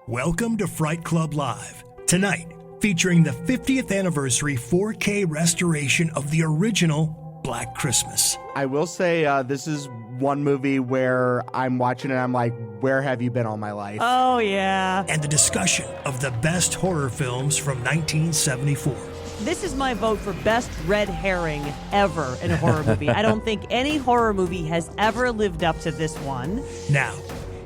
Welcome to Fright Club Live. Tonight, featuring the 50th anniversary 4K restoration of the original Black Christmas. I will say this is one movie where I'm watching it and I'm like, where have you been all my life? Oh, yeah. And the discussion of the best horror films from 1974. This is my vote for best red herring ever in a horror movie. I don't think any horror movie has ever lived up to this one. Now,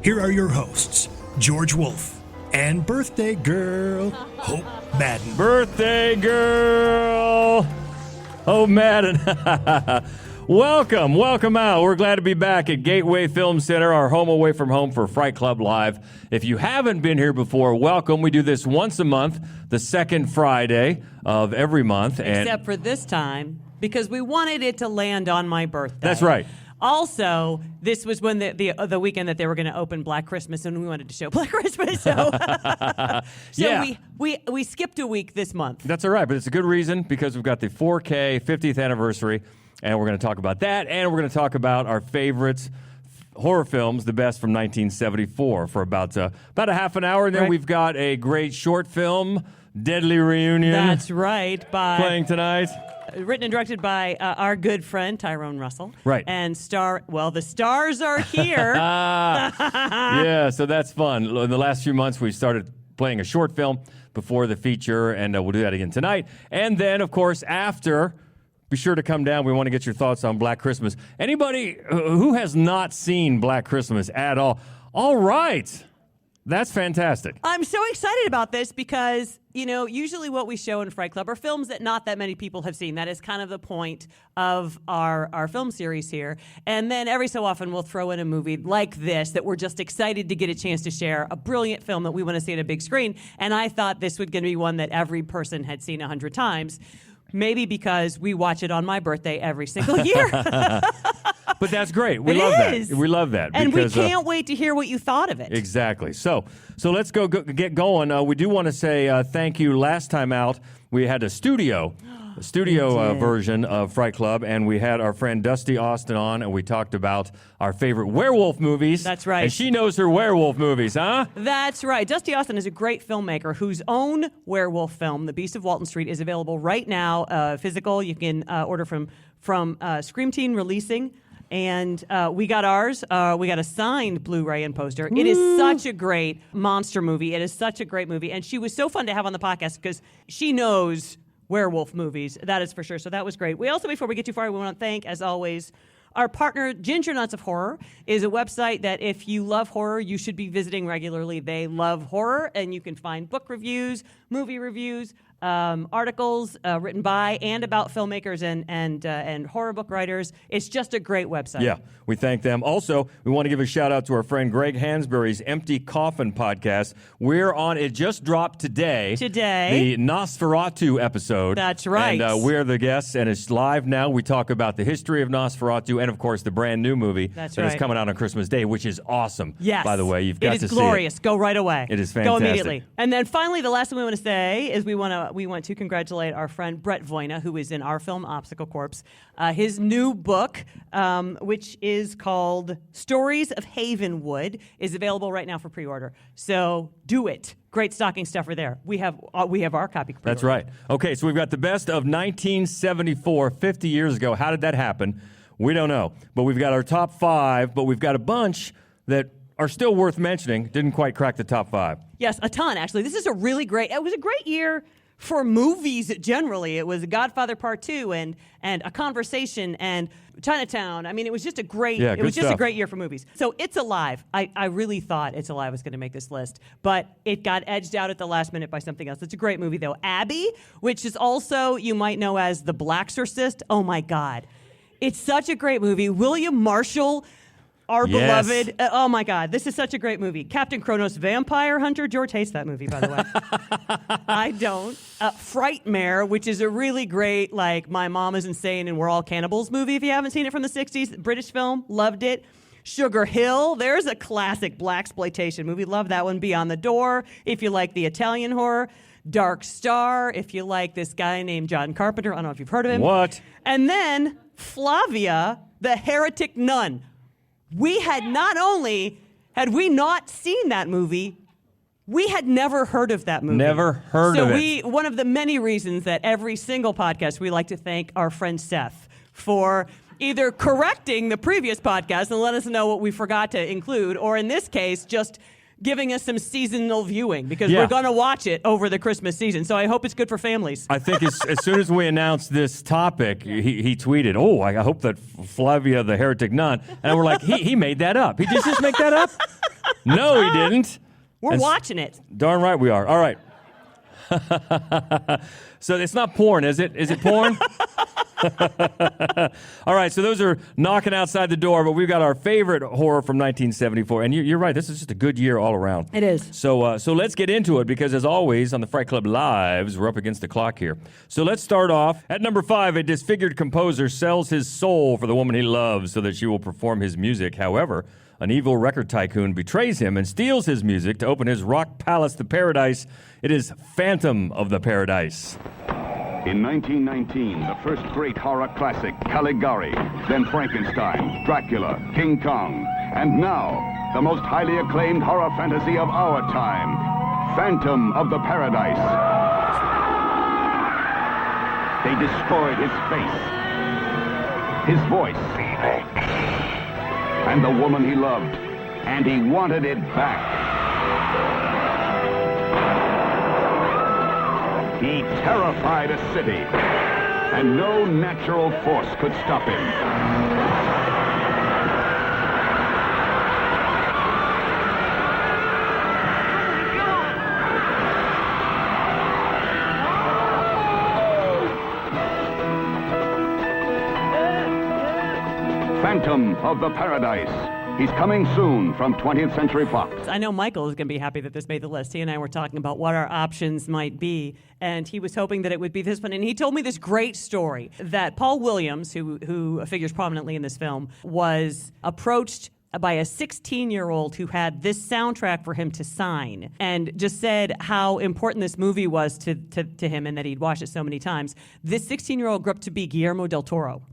here are your hosts, George Wolfe and birthday girl, Hope Madden. Birthday girl, Hope Madden. Welcome out. We're glad to be back at Gateway Film Center, our home away from home for Fright Club Live. If you haven't been here before, welcome. We do this once a month, the second Friday of every month. Except for this time, because we wanted it to land on my birthday. That's right. Also, this was when the weekend that they were going to open Black Christmas, and we wanted to show Black Christmas. So, Yeah. we skipped a week this month. That's all right, but it's a good reason because we've got the 4K 50th anniversary, and we're going to talk about that, and we're going to talk about our favorites horror films, the best from 1974, for about a half an hour, and then we've got a great short film, Deadly Reunion. That's right. Playing tonight. Written and directed by our good friend Tyrone Russell. Right. And the stars are here. Yeah, so that's fun. In the last few months, we started playing a short film before the feature, and we'll do that again tonight. And then, of course, after, be sure to come down. We want to get your thoughts on Black Christmas. Anybody who has not seen Black Christmas at all? All right. That's fantastic. I'm so excited about this because, usually what we show in Fright Club are films that not that many people have seen. That is kind of the point of our film series here. And then every so often we'll throw in a movie like this that we're just excited to get a chance to share, a brilliant film that we want to see on a big screen. And I thought this was going to be one that every person had seen 100 times. Maybe because we watch it on my birthday every single year. But that's great. We love that. We love that. And because, we can't wait to hear what you thought of it. Exactly. So let's get going. We do want to say thank you. Last time out, we had a studio version of Fright Club, and we had our friend Dusty Austin on, and we talked about our favorite werewolf movies. That's right. And she knows her werewolf movies, huh? That's right. Dusty Austin is a great filmmaker whose own werewolf film, The Beast of Walton Street, is available right now, physical. You can order from Scream Teen Releasing. And we got ours. We got a signed Blu-ray and poster. It is such a great monster movie. It is such a great movie. And she was so fun to have on the podcast because she knows werewolf movies. That is for sure. So that was great. We also, before we get too far, we want to thank, as always, our partner, Ginger Nuts of Horror, is a website that if you love horror, you should be visiting regularly. They love horror, and you can find book reviews, movie reviews, articles written by and about filmmakers and horror book writers. It's just a great website. Yeah, we thank them. Also, we want to give a shout out to our friend Greg Hansberry's Empty Coffin podcast. We're on, it just dropped today. The Nosferatu episode. That's right. And we're the guests, and it's live now. We talk about the history of Nosferatu and, of course, the brand new movie that is coming out on Christmas Day, which is awesome. Yes. By the way, you've got to see it. It is glorious. Go right away. It is Go fantastic. immediately. And then finally, the last thing we want to say is we want to congratulate our friend Brett Voyna, who is in our film Obstacle Corpse. His new book, which is called Stories of Havenwood, is available right now for pre-order. So do it. Great stocking stuffer there. We have our copy. Pre-order. That's right. Okay, so we've got the best of 1974, 50 years ago. How did that happen? We don't know. But we've got our top 5, but we've got a bunch that are still worth mentioning. Didn't quite crack the top 5. Yes, a ton, actually. This is it was a great year for movies generally. It was Godfather Part 2 and A Conversation and Chinatown. I mean, it was just a great a great year for movies. So It's Alive. I really thought It's Alive was going to make this list, but it got edged out at the last minute by something else. It's a great movie though. Abby, which is also you might know as The Blaxorcist. Oh my God. It's such a great movie. William Marshall, our beloved. Oh, my God. This is such a great movie. Captain Kronos, Vampire Hunter. George hates that movie, by the way. I don't. Frightmare, which is a really great, My Mom is Insane and We're All Cannibals movie, if you haven't seen it, from the 60s. British film. Loved it. Sugar Hill. There's a classic blaxploitation movie. Love that one. Beyond the Door, if you like the Italian horror. Dark Star, if you like this guy named John Carpenter. I don't know if you've heard of him. What? And then Flavia, the Heretic Nun. We had not only had we not seen that movie, We had never heard of that movie. Never heard of it. So one of the many reasons that every single podcast we like to thank our friend Seth for either correcting the previous podcast and let us know what we forgot to include, or in this case, just giving us some seasonal viewing, because we're going to watch it over the Christmas season. So I hope it's good for families. I think as soon as we announced this topic, he tweeted, "Oh, I hope that Flavia the Heretic Nun," and we're like, he made that up. He just make that up? No, he didn't. We're watching it. Darn right we are. All right. So it's not porn, is it? Is it porn? All right, so those are knocking outside the door, but we've got our favorite horror from 1974. And you're right, this is just a good year all around. It is. So let's get into it, because as always on the Fright Club Lives, we're up against the clock here. So let's start off at number 5. A disfigured composer sells his soul for the woman he loves so that she will perform his music. However, an evil record tycoon betrays him and steals his music to open his rock palace, the Paradise. It is Phantom of the Paradise. In 1919, the first great horror classic, Caligari, then Frankenstein, Dracula, King Kong, and now, the most highly acclaimed horror fantasy of our time, Phantom of the Paradise. They destroyed his face, his voice, and the woman he loved, and he wanted it back. He terrified a city, and no natural force could stop him. Phantom of the Paradise. He's coming soon from 20th Century Fox. I know Michael is going to be happy that this made the list. He and I were talking about what our options might be, and he was hoping that it would be this one. And he told me this great story that Paul Williams, who figures prominently in this film, was approached by a 16-year-old who had this soundtrack for him to sign, and just said how important this movie was to him and that he'd watched it so many times. This 16-year-old grew up to be Guillermo del Toro.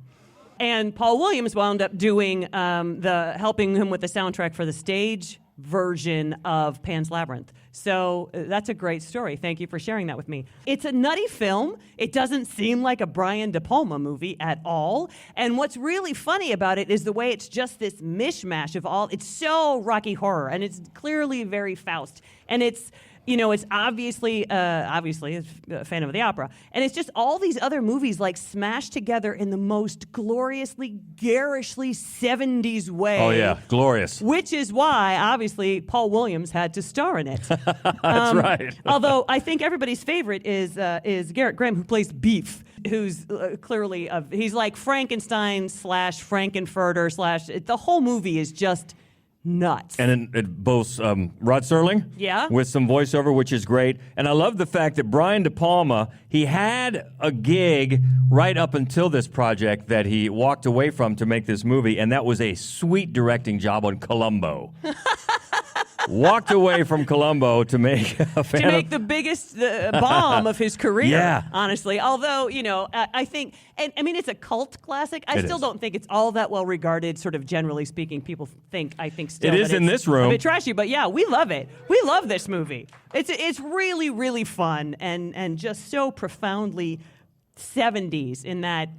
And Paul Williams wound up doing helping him with the soundtrack for the stage version of Pan's Labyrinth. So that's a great story. Thank you for sharing that with me. It's a nutty film. It doesn't seem like a Brian De Palma movie at all. And what's really funny about it is the way it's just this mishmash of all. It's so Rocky Horror, and it's clearly very Faust. And it's obviously a fan of the opera. And it's just all these other movies like smashed together in the most gloriously, garishly 70s way. Oh, yeah, glorious. Which is why, obviously, Paul Williams had to star in it. That's right. Although I think everybody's favorite is Garrett Graham, who plays Beef, who's clearly, he's like Frankenstein / Frankenfurter / the whole movie is just nuts. And it boasts Rod Serling, with some voiceover, which is great. And I love the fact that Brian De Palma, he had a gig right up until this project that he walked away from to make this movie, and that was a sweet directing job on Columbo. Walked away from Columbo to make the biggest bomb of his career. Yeah. Honestly, although I think, and I mean, it's a cult classic. I still don't think it's all that well regarded. Sort of generally speaking, people think. I think still it is in this room a bit trashy, but yeah, we love it. We love this movie. It's really really fun and just so profoundly 70s in that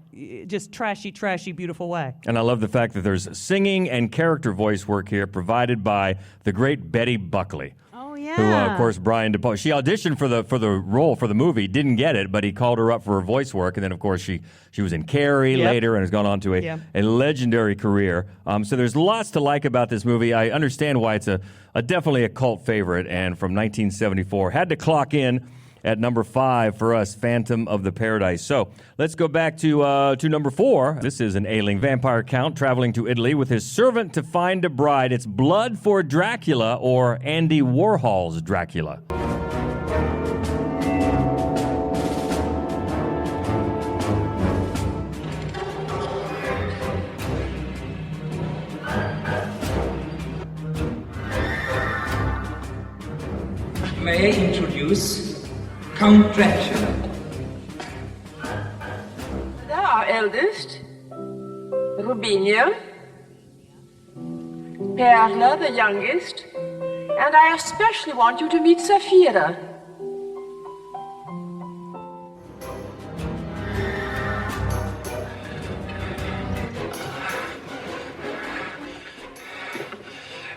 just trashy, beautiful way. And I love the fact that there's singing and character voice work here provided by the great Betty Buckley. Oh, yeah. Who, of course, Brian De Palma. She auditioned for the role for the movie, didn't get it, but he called her up for her voice work. And then, of course, she was in Carrie later and has gone on to a legendary career. So there's lots to like about this movie. I understand why it's a definitely a cult favorite. And from 1974, had to clock in at number 5 for us, Phantom of the Paradise. So let's go back to number 4. This is an ailing vampire count traveling to Italy with his servant to find a bride. It's Blood for Dracula, or Andy Warhol's Dracula. May I introduce Count Dracula? Our eldest, Rubinia, Perla, the youngest, And I especially want you to meet Sapphira.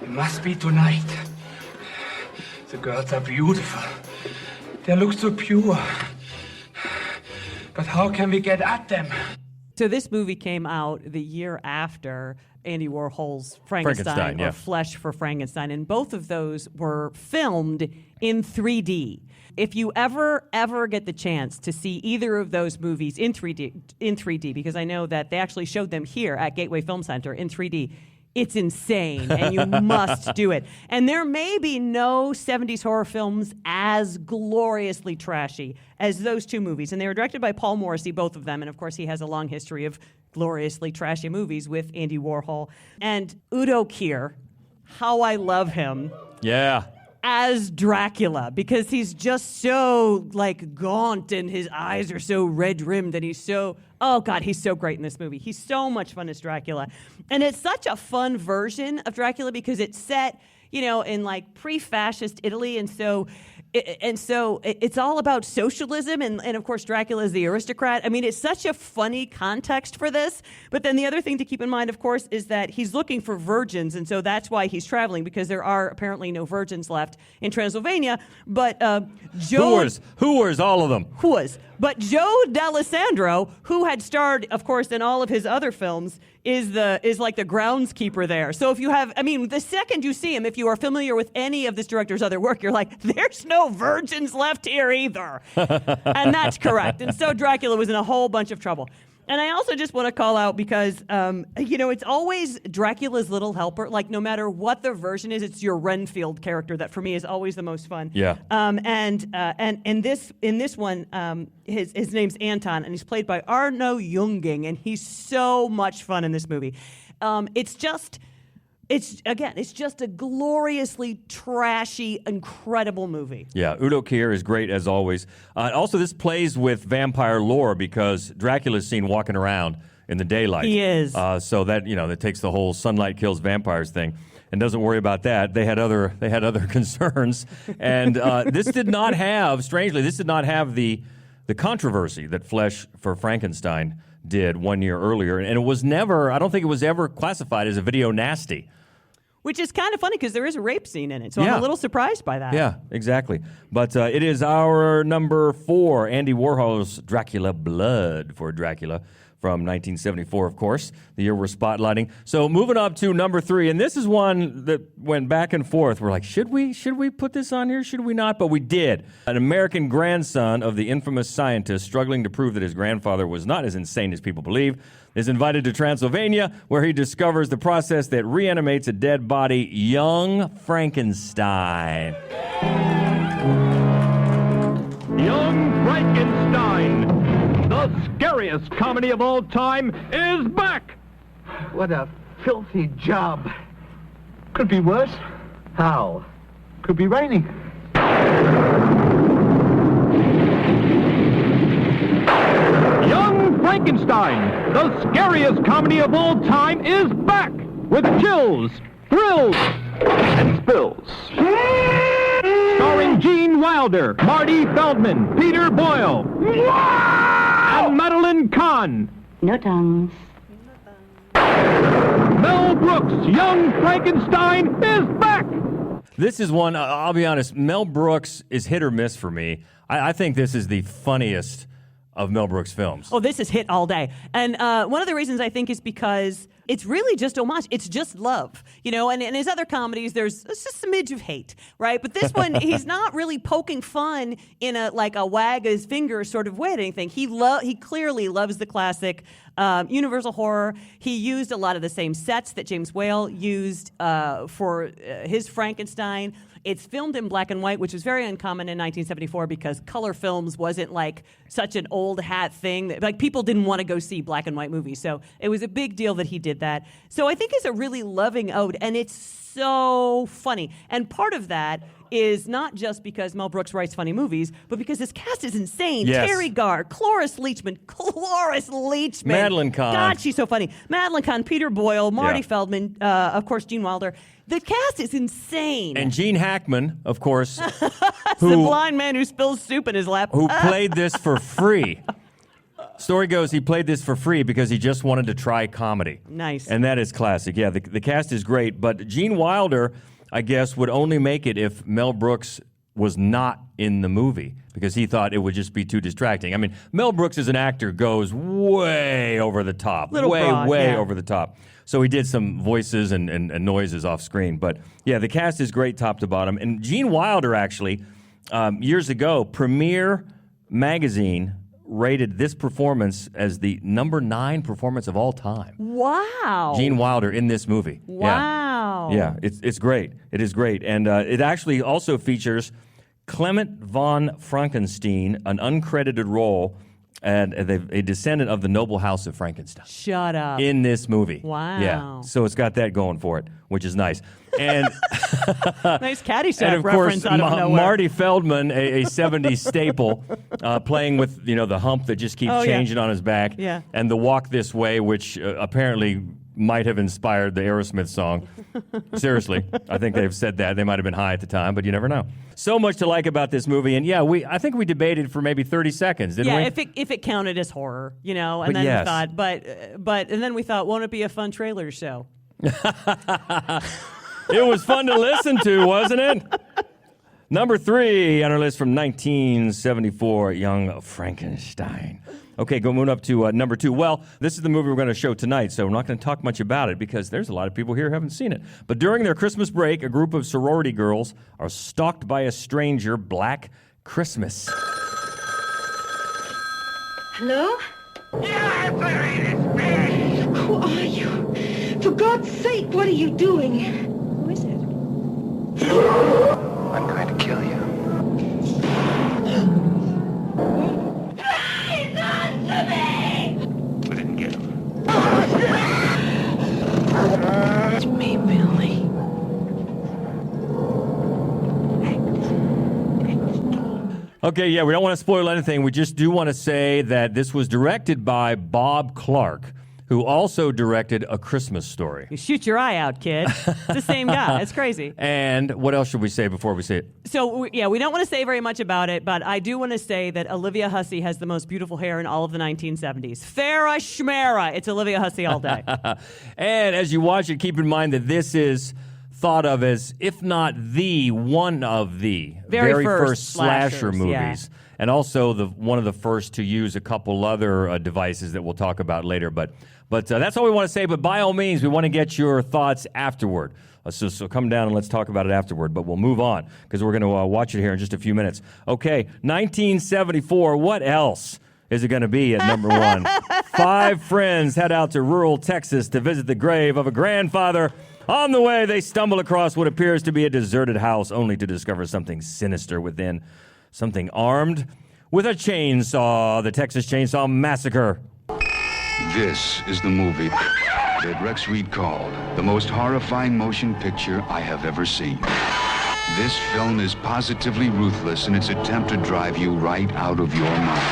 It must be tonight. The girls are beautiful. They look so pure. But how can we get at them? So this movie came out the year after Andy Warhol's Frankenstein yeah. or Flesh for Frankenstein, and both of those were filmed in 3D. If you ever get the chance to see either of those movies in 3D, because I know that they actually showed them here at Gateway Film Center in 3D, it's insane, and you must do it. And there may be no 70s horror films as gloriously trashy as those two movies. And they were directed by Paul Morrissey, both of them. And, of course, he has a long history of gloriously trashy movies with Andy Warhol. And Udo Kier, how I love him. Yeah. As Dracula, because he's just so like gaunt and his eyes are so red rimmed and he's so, oh God, he's so great in this movie. He's so much fun as Dracula. And it's such a fun version of Dracula because it's set, you know, in like pre-fascist Italy. And so it's all about socialism. And of course, Dracula is the aristocrat. I mean, it's such a funny context for this. But then the other thing to keep in mind, of course, is that he's looking for virgins. And so that's why he's traveling, because there are apparently no virgins left in Transylvania. But Joe... Whores, all of them. But Joe D'Alessandro, who had starred, of course, in all of his other films, is like the groundskeeper there. So if you have, I mean, the second you see him, if you are familiar with any of this director's other work, you're like, there's no virgins left here either. And that's correct. And so Dracula was in a whole bunch of trouble. And I also just want to call out because, you know, it's always Dracula's little helper. Like, no matter what the version is, it's your Renfield character that, for me, is always the most fun. Yeah. And in this one, his name's Anton, and he's played by Arno Junging, and he's so much fun in this movie. It's just a gloriously trashy, incredible movie. Yeah, Udo Kier is great as always. Also, this plays with vampire lore because Dracula's seen walking around in the daylight. He is. So that, you know, that takes the whole sunlight kills vampires thing and doesn't worry about that. They had other concerns, and this did not have the controversy that Flesh for Frankenstein did 1 year earlier, and it was never. I don't think it was ever classified as a video nasty. Which is kind of funny because there is a rape scene in it, so Yeah. I'm a little surprised by that. Yeah, exactly. But it is our number 4, Andy Warhol's Dracula Blood for Dracula from 1974, of course, the year we're spotlighting. So moving up to number 3, and this is one that went back and forth. We're like, should we put this on here? Should we not? But we did. An American grandson of the infamous scientist struggling to prove that his grandfather was not as insane as people believe is invited to Transylvania, where he discovers the process that reanimates a dead body, Young Frankenstein. Young Frankenstein, the scariest comedy of all time, is back! What a filthy job. Could be worse. How? Could be raining. Young Frankenstein, the scariest comedy of all time, is back with chills, thrills, and spills. Starring Gene Wilder, Marty Feldman, Peter Boyle, and Madeline Kahn. No tongues. Mel Brooks' Young Frankenstein is back! This is one, I'll be honest, Mel Brooks is hit or miss for me. I think this is the funniest of Mel Brooks' films. Oh, this is hit all day. And one of the reasons I think is because it's really just homage. It's just love, you know, and in his other comedies, there's just a smidge of hate, right? But this one, he's not really poking fun in a wag his finger sort of way at anything. He clearly loves the classic Universal horror. He used a lot of the same sets that James Whale used for his Frankenstein. It's filmed in black and white, which was very uncommon in 1974 because color films wasn't like such an old hat thing. Like people didn't want to go see black and white movies. So it was a big deal that he did that. So I think it's a really loving ode, and it's so funny. And part of that is not just because Mel Brooks writes funny movies, but because his cast is insane. Yes. Terry Garr, Cloris Leachman. Madeline Kahn. God, she's so funny. Madeline Kahn, Peter Boyle, Marty Feldman, of course, Gene Wilder. The cast is insane. And Gene Hackman, of course, the blind man who spills soup in his lap. who played this for free. Story goes, he played this for free because he just wanted to try comedy. Nice. And that is classic. Yeah, the cast is great. But Gene Wilder, I guess, would only make it if Mel Brooks was not in the movie because he thought it would just be too distracting. I mean, Mel Brooks as an actor goes way over the top. Way over the top. So he did some voices and noises off screen. But yeah, the cast is great top to bottom. And Gene Wilder, actually, years ago, Premiere Magazine rated this performance as the number 9 performance of all time. Wow. Gene Wilder in this movie. Wow. Yeah, it's great. It is great. And it actually also features Clement von Frankenstein, an uncredited role, and a descendant of the noble house of Frankenstein. Shut up. In this movie. Wow. Yeah. So it's got that going for it, which is nice. And nice Caddyshack and of reference course, out of nowhere. Marty Feldman, a 70s staple, playing with the hump that just keeps changing on his back, and the Walk This Way, which apparently might have inspired the Aerosmith song. Seriously, I think they've said that. They might have been high at the time, but you never know. So much to like about this movie, and I think we debated for maybe 30 seconds, didn't we? Yeah, if it counted as horror, and But then yes. we thought, and then we thought, won't it be a fun trailer to show? It was fun to listen to, wasn't it? Number 3 on our list from 1974, Young Frankenstein. Okay, moving up to number 2. Well, this is the movie we're going to show tonight, so we're not going to talk much about it because there's a lot of people here who haven't seen it. But during their Christmas break, a group of sorority girls are stalked by a stranger, Black Christmas. Hello? Who are you? For God's sake, what are you doing? Who is it? I'm going to kill you. Please answer me! We didn't get him. It's me, Billy. Okay, yeah, we don't want to spoil anything. We just do want to say that this was directed by Bob Clark, who also directed A Christmas Story. You shoot your eye out, kid. It's the same guy. It's crazy. And what else should we say before we say it? So, we don't want to say very much about it, but I do want to say that Olivia Hussey has the most beautiful hair in all of the 1970s. Farrah Schmera. It's Olivia Hussey all day. And as you watch it, keep in mind that this is thought of as, if not the, one of the very first slasher movies. Yeah. And also one of the first to use a couple other devices that we'll talk about later. But that's all we want to say. But by all means, we want to get your thoughts afterward. So come down and let's talk about it afterward. But we'll move on because we're going to watch it here in just a few minutes. Okay, 1974. What else is it going to be at number 1? 5 friends head out to rural Texas to visit the grave of a grandfather. On the way, they stumble across what appears to be a deserted house, only to discover something sinister within. Something armed with a chainsaw. The Texas Chainsaw Massacre. This is the movie that Rex Reed called the most horrifying motion picture I have ever seen. This film is positively ruthless in its attempt to drive you right out of your mind.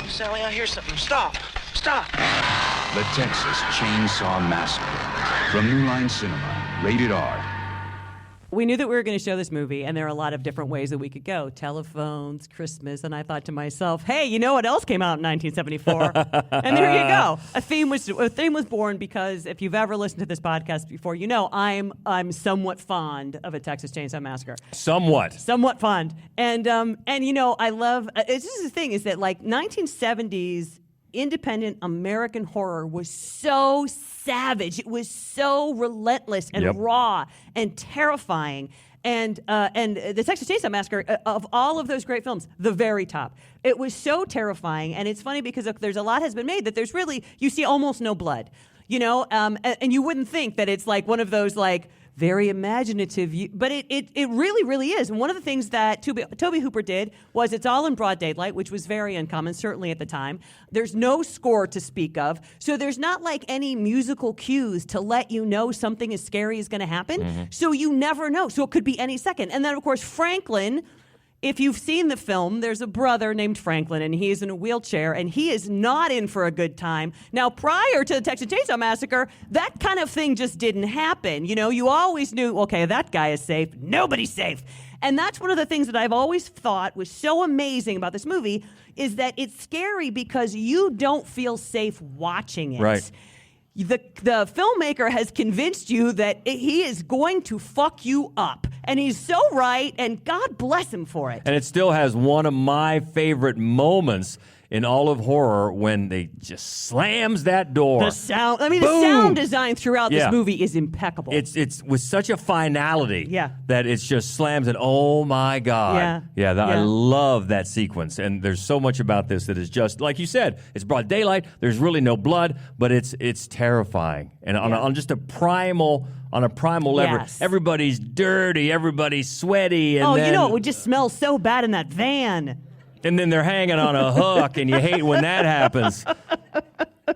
Sally, I hear something. Stop! Stop! The Texas Chainsaw Massacre. From New Line Cinema. Rated R. We knew that we were going to show this movie, and there are a lot of different ways that we could go. Telephones, Christmas, and I thought to myself, hey, you know what else came out in 1974? And there you go. A theme was born because if you've ever listened to this podcast before, you know I'm somewhat fond of a Texas Chainsaw Massacre. Somewhat fond. And I love, it's just the thing is that like 1970s independent American horror was so savage. It was so relentless and raw and terrifying. And the Texas Chainsaw Massacre, of all of those great films, the very top. It was so terrifying. And it's funny because there's a lot has been made that there's really, you see almost no blood. you know, and you wouldn't think that it's like one of those like very imaginative, but it really, really is. And one of the things that Toby Hooper did was it's all in broad daylight, which was very uncommon, certainly at the time. There's no score to speak of, so there's not like any musical cues to let you know something as scary is going to happen. So you never know. So it could be any second. And then, of course, Franklin. If you've seen the film, there's a brother named Franklin, and he is in a wheelchair, and he is not in for a good time. Now, prior to the Texas Chainsaw Massacre, that kind of thing just didn't happen. You know, you always knew, okay, that guy is safe. Nobody's safe. And that's one of the things that I've always thought was so amazing about this movie is that it's scary because you don't feel safe watching it. Right. The filmmaker has convinced you that he is going to fuck you up. And he's so right, and God bless him for it. And it still has one of my favorite moments in all of horror when they just slams that door. The sound, I mean, Boom! The sound design throughout this movie is impeccable. It's with such a finality Yeah. that it's just slams and oh my God. I love that sequence. And there's so much about this that is just, like you said, it's broad daylight, there's really no blood, but it's terrifying. And on just a primal level, Yes. everybody's dirty, everybody's sweaty. And you know, it would just smell so bad in that van. And then they're hanging on a hook, and you hate when that happens.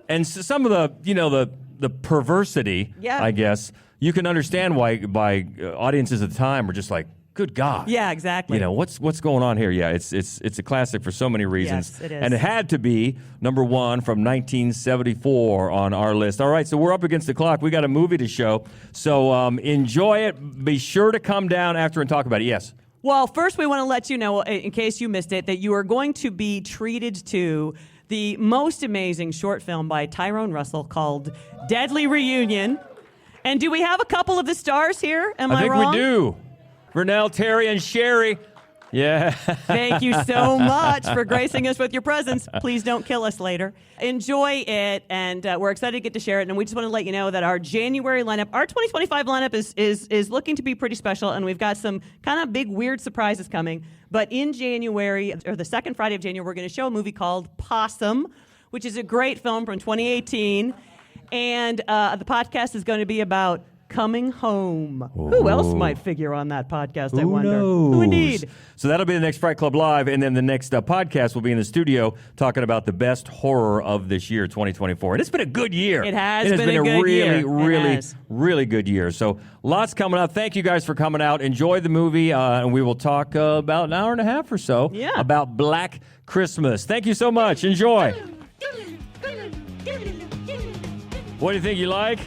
And so some of the perversity, I guess, you can understand why by audiences at the time were just like, good God. Yeah, exactly. You know, what's going on here? Yeah, it's a classic for so many reasons. Yes, it is. And it had to be number one from 1974 on our list. All right, so we're up against the clock. We got a movie to show. So enjoy it. Be sure to come down after and talk about it. Yes. Well, first we want to let you know, in case you missed it, that you are going to be treated to the most amazing short film by Tyrone Russell called Deadly Reunion. And do we have a couple of the stars here? Am I wrong? I think we do. Vernell, Terry, and Sherry. Yeah. Thank you so much for gracing us with your presence. Please don't kill us later. Enjoy it, and we're excited to get to share it. And we just want to let you know that our January lineup, our 2025 lineup is looking to be pretty special, and we've got some kind of big, weird surprises coming. But in January, or the second Friday of January, we're going to show a movie called Possum, which is a great film from 2018. And the podcast is going to be about coming home. Ooh. Who else might figure on that podcast, I wonder? Knows? Who indeed? So that'll be the next Fright Club Live, and then the next podcast will be in the studio talking about the best horror of this year, 2024. And it's been a good year. It has been a good year. really good year. So lots coming up. Thank you guys for coming out. Enjoy the movie, and we will talk about an hour and a half or so about Black Christmas. Thank you so much. Enjoy. What do you think you like?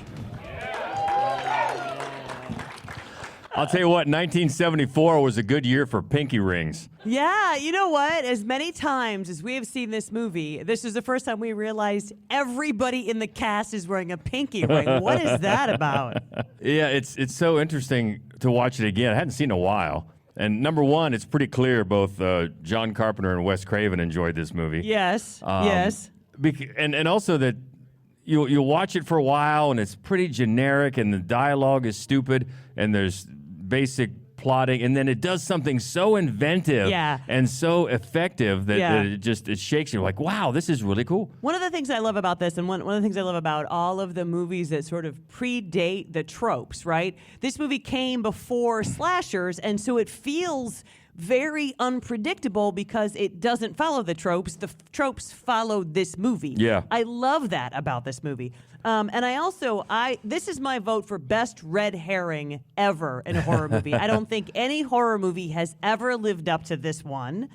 I'll tell you what, 1974 was a good year for pinky rings. Yeah, you know what? As many times as we have seen this movie, this is the first time we realized everybody in the cast is wearing a pinky ring. What is that about? Yeah, it's so interesting to watch it again. I hadn't seen it in a while. And number one, it's pretty clear both John Carpenter and Wes Craven enjoyed this movie. Yes, yes. And also that you'll watch it for a while, and it's pretty generic, and the dialogue is stupid, and there's basic plotting, and then it does something so inventive and so effective that it shakes you. Like, wow, this is really cool. One of the things I love about this, and one of the things I love about all of the movies that sort of predate the tropes, right? This movie came before slashers, and so it feels very unpredictable because it doesn't follow the tropes. The tropes followed this movie. Yeah. I love that about this movie. And this is my vote for best red herring ever in a horror movie. I don't think any horror movie has ever lived up to this one.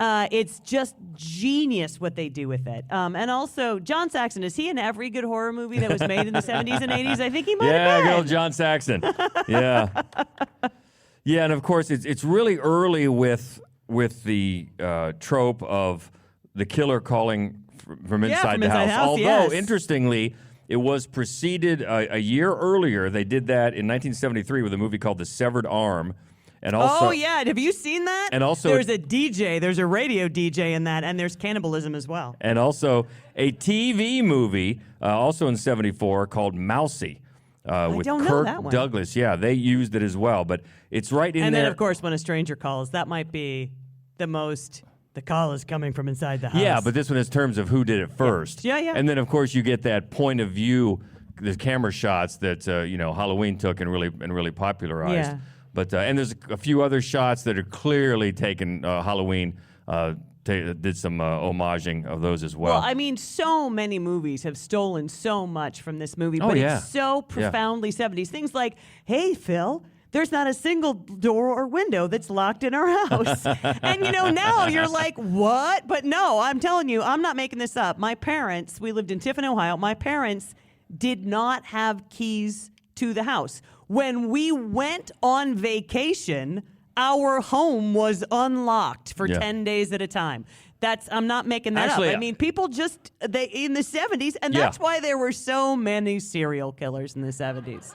It's just genius what they do with it. And also, John Saxon, is he in every good horror movie that was made in the 70s and 80s? I think he might have been. Yeah, good old John Saxon. Yeah. Yeah, and of course, it's really early with the trope of the killer calling from inside the house. Although, interestingly, it was preceded a year earlier. They did that in 1973 with a movie called The Severed Arm. And also, have you seen that? And also, there's a radio DJ in that, and there's cannibalism as well. And also a TV movie, also in 74, called Mousy. With Kirk Douglas. Yeah, they used it as well, but it's right in there. And then, of course, When a Stranger Calls, that might be the call is coming from inside the house. Yeah, but this one is terms of who did it first. Yeah. And then, of course, you get that point of view the camera shots that Halloween took and really popularized. Yeah. But and there's a few other shots that are clearly taken Halloween. Did some homaging of those as well. Well, I mean, so many movies have stolen so much from this movie, but it's so profoundly 70s. Things like, hey, Phil, there's not a single door or window that's locked in our house. And, now you're like, what? But no, I'm telling you, I'm not making this up. My parents, we lived in Tiffin, Ohio. My parents did not have keys to the house. When we went on vacation, our home was unlocked for 10 days at a time. I'm not making that up. I mean, people they in the 70s, and that's why there were so many serial killers in the 70s.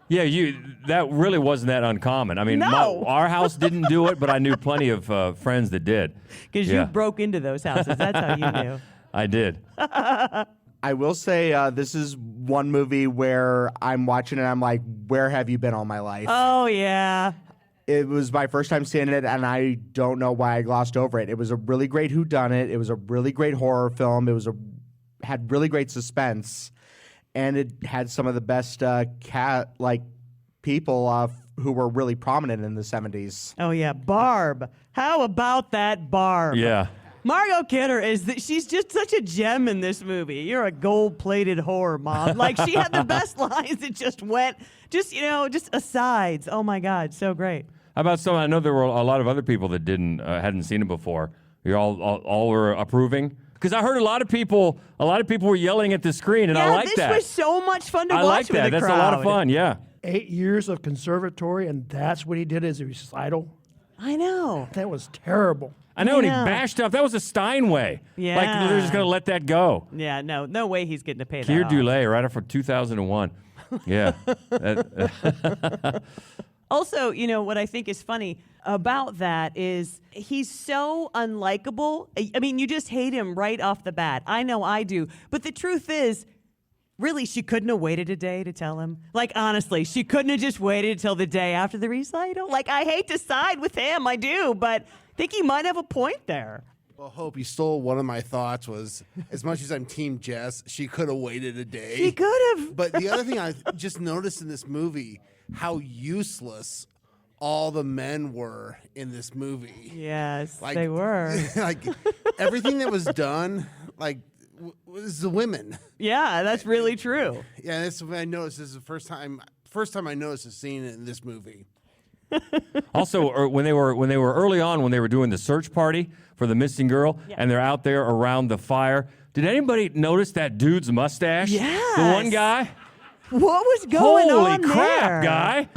Yeah, that really wasn't that uncommon. I mean, our house didn't do it, but I knew plenty of friends that did. Because you broke into those houses. That's how you knew. I did. I will say this is one movie where I'm watching it and I'm like, where have you been all my life? Oh, yeah. It was my first time seeing it, and I don't know why I glossed over it. It was a really great whodunit. It was a really great horror film. It had really great suspense, and it had some of the best people who were really prominent in the 70s. Oh, yeah. Barb. How about that Barb? Yeah. Margot Kidder she's just such a gem in this movie. You're a gold-plated whore, Mom. Like, she had the best lines that just went, just asides. Oh, my God. So great. How about some? I know there were a lot of other people that hadn't seen it before. You all were approving? Because I heard a lot of people were yelling at the screen, and I like that. This was so much fun to watch like with that. the That's crowd. a lot of fun, yeah. 8 years of conservatory, and that's what he did as a recital. I know. That was terrible. I know, and he bashed up. That was a Steinway. Yeah. Like, they're just going to let that go. Yeah, no way he's getting to pay that Keir off. Dullea, right after 2001. Yeah. Also, what I think is funny about that is he's so unlikable. I mean, you just hate him right off the bat. I know I do. But the truth is, really, she couldn't have waited a day to tell him. Like, honestly, she couldn't have just waited until the day after the recital. Like, I hate to side with him. I do. But I think he might have a point there. Well, Hope, you stole one of my thoughts was, as much as I'm Team Jess, she could have waited a day. She could have. But the other thing I just noticed in this movie, how useless all the men were in this movie. Yes, they were. Like, everything that was done, was the women. Yeah, that's really true. Yeah, that's what I noticed. This is the first time I noticed a scene in this movie. Also, when they were early on, when they were doing the search party for the missing girl, and they're out there around the fire, did anybody notice that dude's mustache? Yes. The one guy? What was going on Holy crap, there? guy.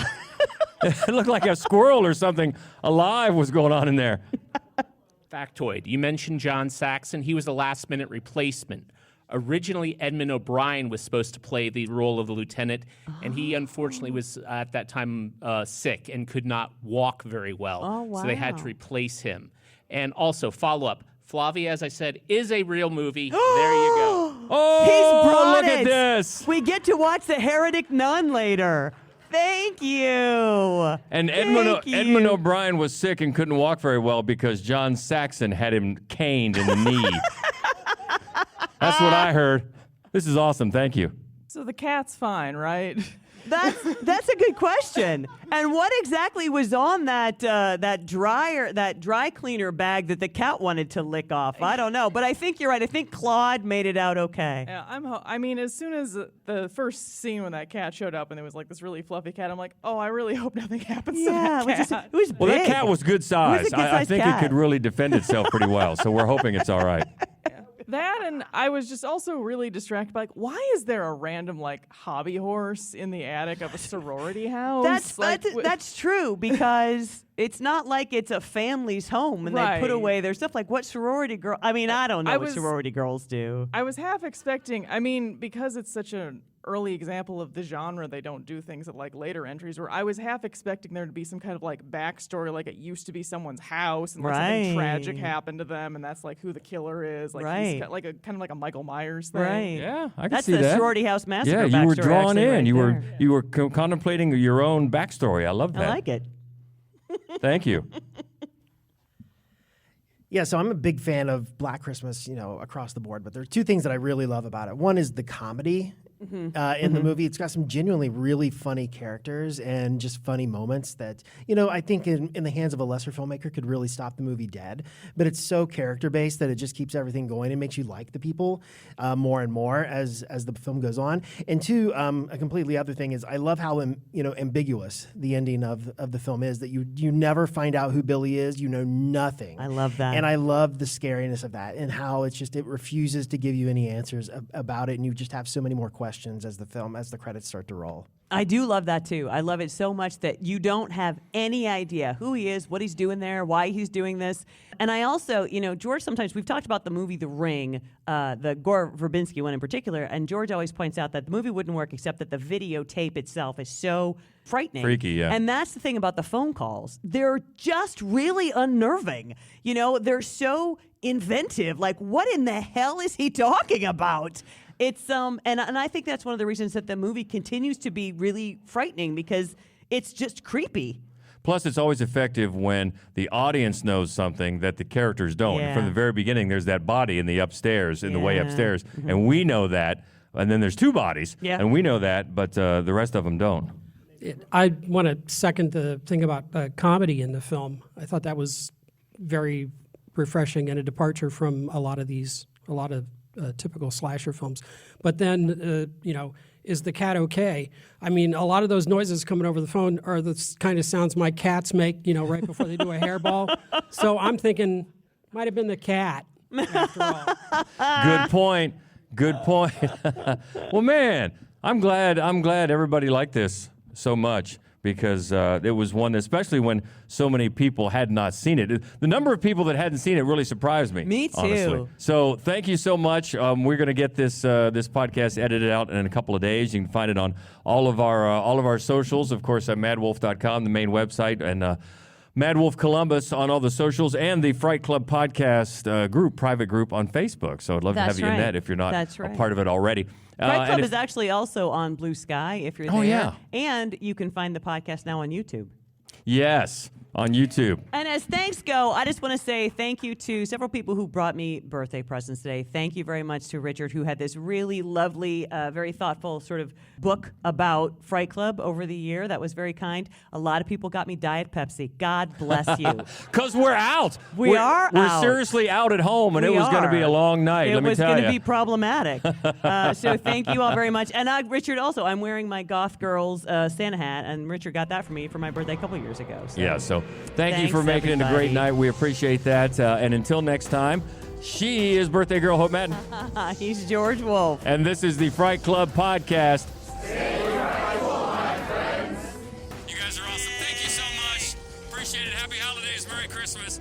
It looked like a squirrel or something alive was going on in there. Factoid. You mentioned John Saxon. He was a last-minute replacement. Originally, Edmund O'Brien was supposed to play the role of the lieutenant, and he unfortunately was at that time sick and could not walk very well. Oh, wow. So they had to replace him. And also, follow-up, Flavia, as I said, is a real movie. There you go. Oh, he's brought look it. at this. We get to watch The Heretic Nun later. Thank you. And Edmund O'Brien was sick and couldn't walk very well because John Saxon had him caned in the knee. That's what I heard. This is awesome. Thank you. So the cat's fine, right? That's a good question. And what exactly was on that dry cleaner bag that the cat wanted to lick off? I don't know, but I think you're right. I think Claude made it out okay. Yeah, I mean, as soon as the first scene when that cat showed up and there was like this really fluffy cat, I'm like, oh, I really hope nothing happens to that cat. It was Well, big. that cat was good size. I think cat. it could really defend itself pretty well, so we're hoping it's all right. That, and I was just also really distracted by, like, why is there a random, like, hobby horse in the attic of a sorority house? That's true, because it's not like it's a family's home and they put away their stuff. Like, what sorority girl? I mean, I don't know what sorority girls do. I was half expecting, I mean, because it's such an early example of the genre, they don't do things at, like, later entries, where I was half expecting there to be some kind of, like, backstory, like it used to be someone's house and like something tragic happened to them, and that's, like, who the killer is. Like, he's got, like, kind of like a Michael Myers thing. Right. Yeah, I can That's see that. the sorority house massacre. Yeah, you were drawn in. Right You were contemplating your own backstory. I love that. I like it. Thank you. Yeah, so I'm a big fan of Black Christmas, across the board. But there are two things that I really love about it. One is the comedy in the movie. It's got some genuinely really funny characters and just funny moments that, I think in the hands of a lesser filmmaker could really stop the movie dead. But it's so character-based that it just keeps everything going and makes you like the people more and more as the film goes on. And two, a completely other thing is I love how ambiguous the ending of the film is, that you never find out who Billy is. You know nothing. I love that. And I love the scariness of that and how it refuses to give you any answers about it, and you just have so many more questions as the credits start to roll. I do love that too. I love it so much that you don't have any idea who he is, what he's doing there, why he's doing this. And I also, George, sometimes we've talked about the movie The Ring, the Gore Verbinski one in particular, and George always points out that the movie wouldn't work except that the videotape itself is so frightening. Freaky, yeah. And that's the thing about the phone calls. They're just really unnerving. They're so inventive. Like, what in the hell is he talking about? It's and I think that's one of the reasons that the movie continues to be really frightening, because it's just creepy. Plus, it's always effective when the audience knows something that the characters don't. Yeah. And from the very beginning, there's that body in the way upstairs, and we know that. And then there's two bodies, and we know that, but the rest of them don't. I want to second the thing about comedy in the film. I thought that was very refreshing and a departure from a lot of typical slasher films. But then, is the cat okay? I mean, a lot of those noises coming over the phone are the kind of sounds my cats make, right before they do a hairball. So I'm thinking, might have been the cat, after all. Good point. Good point. Well, man, I'm glad everybody liked this so much, because it was one, especially when so many people had not seen it. The number of people that hadn't seen it really surprised me. Me too. Honestly. So thank you so much. We're going to get this podcast edited out in a couple of days. You can find it on all of our socials, of course, at madwolf.com, the main website, and Mad Wolf Columbus on all the socials, and the Fright Club podcast private group on Facebook. So I'd love to have you in that if you're not a part of it already. Fright Club is actually also on Blue Sky if you're there. Oh, yeah. And you can find the podcast now on YouTube. Yes, on YouTube. And as thanks go, I just want to say thank you to several people who brought me birthday presents today. Thank you very much to Richard, who had this really lovely, very thoughtful sort of book about Fright Club over the year. That was very kind. A lot of people got me Diet Pepsi. God bless you. Because we're out. We're out. We're seriously out at home, and it was going to be a long night, let me tell you. It was going to be problematic. So thank you all very much. And Richard, also, I'm wearing my Goth Girls Santa hat, and Richard got that for me for my birthday a couple years ago. So. Yeah, so thank you for making it a great night. We appreciate that. And until next time, she is birthday girl Hope Madden. He's George Wolf. And this is the Fright Club Podcast. Stay frightful, my friends. You guys are awesome. Thank you so much. Appreciate it. Happy holidays. Merry Christmas.